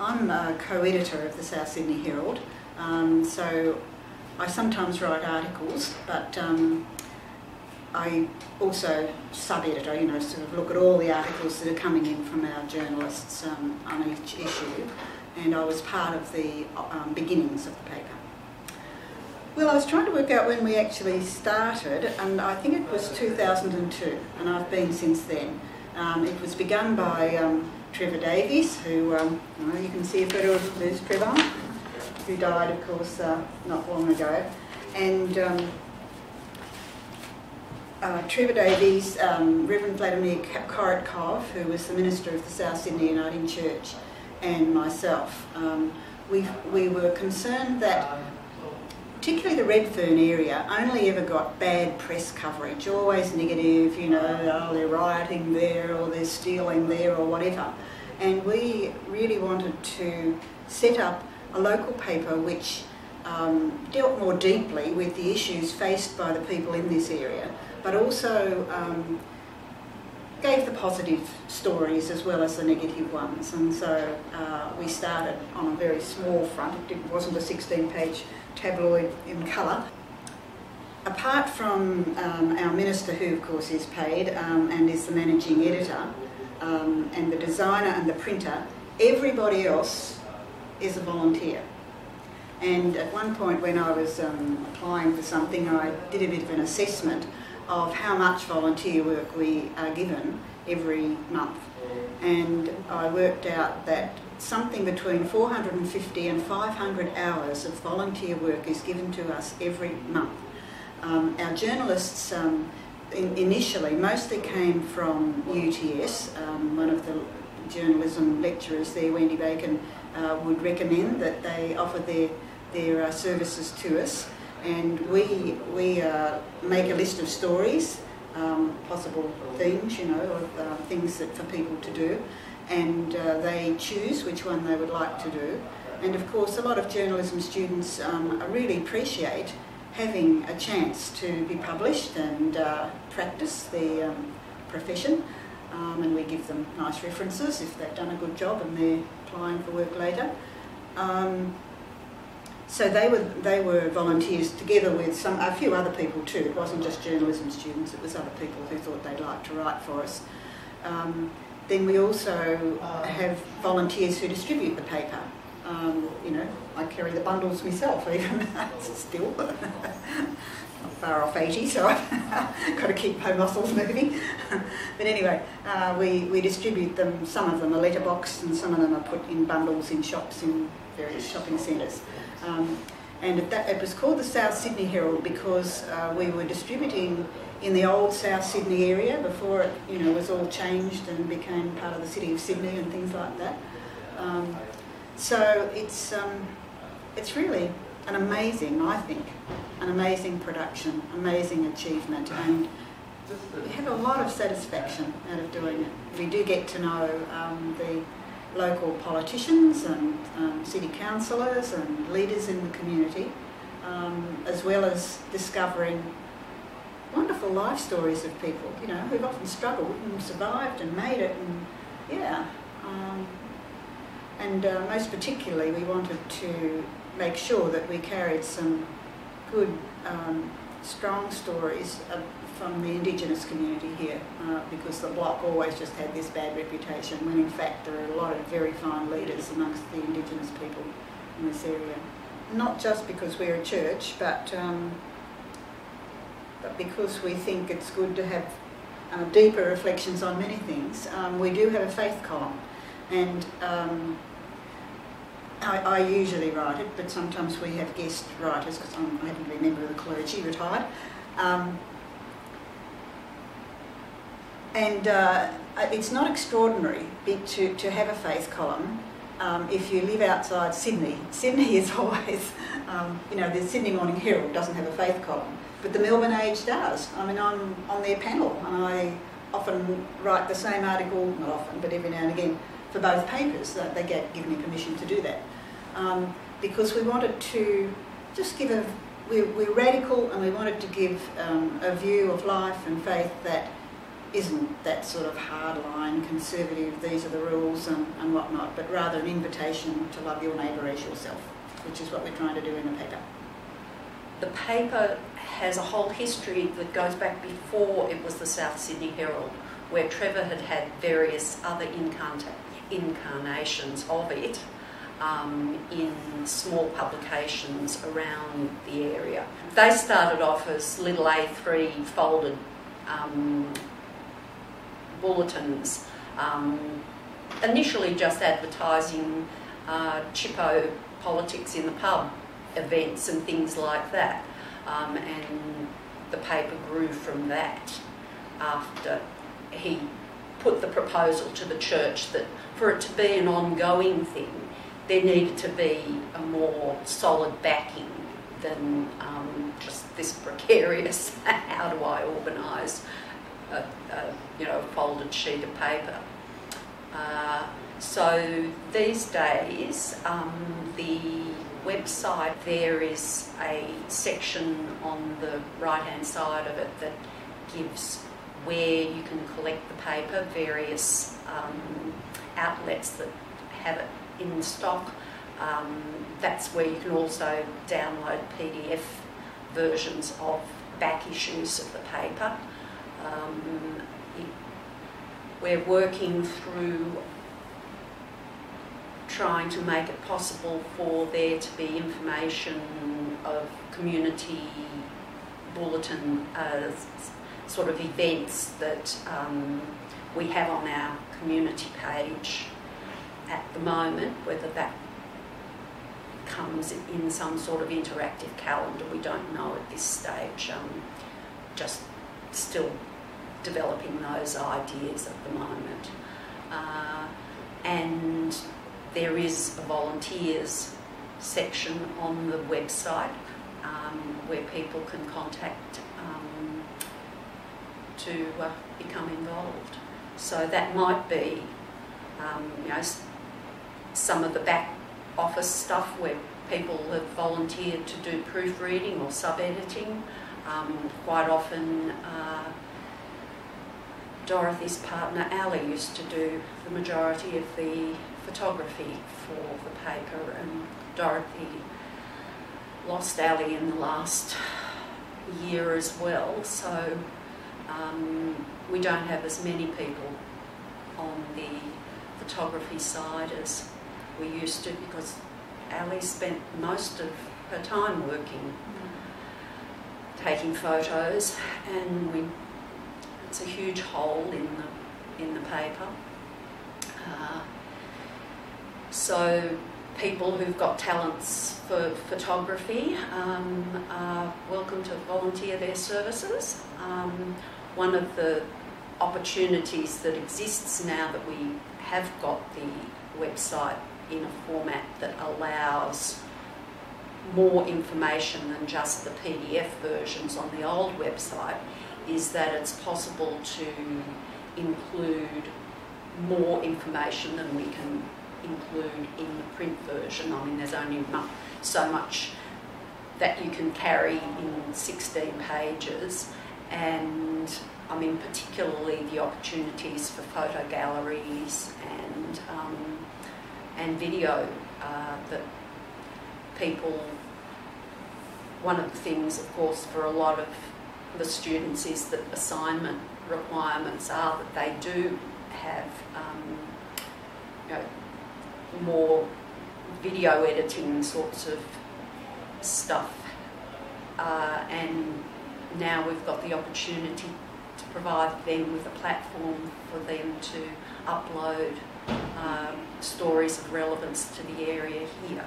I'm a co-editor of the South Sydney Herald, so I sometimes write articles, but I also sub-editor, you know, sort of look at all the articles that are coming in from our journalists on each issue, and I was part of the beginnings of the paper. Well, I was trying to work out when we actually started, and I think it was 2002, and I've been since then. It was begun by Trevor Davies, who, you can see a photo of there's Trevor, who died, of course, not long ago. And Trevor Davies, Reverend Vladimir Korotkov, who was the minister of the South Sydney Uniting Church, and myself, we were concerned that particularly the Redfern area only ever got bad press coverage, always negative, you know, oh, they're rioting there or they're stealing there or whatever. And we really wanted to set up a local paper which dealt more deeply with the issues faced by the people in this area, but also gave the positive stories as well as the negative ones. And so we started on a very small front. It wasn't a 16-page tabloid in colour. Apart from our minister, who of course is paid and is the managing editor, and the designer and the printer, everybody else is a volunteer. And at one point when I was applying for something, I did a bit of an assessment of how much volunteer work we are given every month. And I worked out that something between 450 and 500 hours of volunteer work is given to us every month. Our journalists initially mostly came from UTS. One of the journalism lecturers there, Wendy Bacon, would recommend that they offer their services to us, and we make a list of stories, possible themes, you know, of things that for people to do, and they choose which one they would like to do. And of course a lot of journalism students really appreciate having a chance to be published and practice the profession, and we give them nice references if they've done a good job and they're applying for work later. So they were volunteers together with a few other people too. It wasn't just journalism students, it was other people who thought they'd like to write for us. Then we also have volunteers who distribute the paper. You know, I carry the bundles myself even, still. Not far off 80, so I've got to keep my muscles moving. But anyway, we distribute them. Some of them are letterboxed and some of them are put in bundles in shops in various shopping centres. And it was called the South Sydney Herald because we were distributing in the old South Sydney area before it, you know, was all changed and became part of the city of Sydney and things like that. So it's really an amazing, I think, an amazing production, amazing achievement, and we have a lot of satisfaction out of doing it. We do get to know the local politicians and city councillors and leaders in the community, as well as discovering wonderful life stories of people, you know, who've often struggled and survived and made it, and yeah. And most particularly we wanted to make sure that we carried some good, strong stories from the Indigenous community here, because the block always just had this bad reputation, when in fact there are a lot of very fine leaders amongst the Indigenous people in this area. Not just because we're a church, but because we think it's good to have deeper reflections on many things. We do have a faith column, and I usually write it, but sometimes we have guest writers, because I happen to be a member of the clergy, retired. And it's not extraordinary to have a faith column if you live outside Sydney. Sydney is always, you know, the Sydney Morning Herald doesn't have a faith column, but the Melbourne Age does. I mean, I'm on their panel, and I often write the same article, not often, but every now and again, for both papers. They give me permission to do that. Because we wanted to just give we're radical, and we wanted to give a view of life and faith that isn't that sort of hardline, conservative, these are the rules and whatnot, but rather an invitation to love your neighbour as yourself, which is what we're trying to do in the paper. The paper has a whole history that goes back before it was the South Sydney Herald, where Trevor had had various other incarnations of it in small publications around the area. They started off as little A3 folded bulletins, initially just advertising chippo politics in the pub events and things like that, and the paper grew from that after he put the proposal to the church that for it to be an ongoing thing there needed to be a more solid backing than just this precarious how do I organise a folded sheet of paper. So these days the website, there is a section on the right hand side of it that gives where you can collect the paper, various outlets that have it in stock. That's where you can also download PDF versions of back issues of the paper. We're working through trying to make it possible for there to be information of community bulletin sort of events that we have on our community page at the moment. Whether that comes in some sort of interactive calendar, we don't know at this stage. Just still developing those ideas at the moment. And there is a volunteers section on the website where people can contact to become involved. So that might be some of the back office stuff where people have volunteered to do proofreading or sub-editing. Quite often Dorothy's partner Ali used to do the majority of the photography for the paper, and Dorothy lost Ali in the last year as well, so we don't have as many people on the photography side as we used to, because Ali spent most of her time working, taking photos, and it's a huge hole in the paper. So people who've got talents for photography are welcome to volunteer their services. One of the opportunities that exists now that we have got the website in a format that allows more information than just the PDF versions on the old website is that it's possible to include more information than we can include in the print version. I mean, there's only so much that you can carry in 16 pages, and I mean particularly the opportunities for photo galleries and video that people, one of the things of course for a lot of the students is that assignment requirements are that they do have more video editing sorts of stuff, and now we've got the opportunity to provide them with a platform for them to upload stories of relevance to the area here.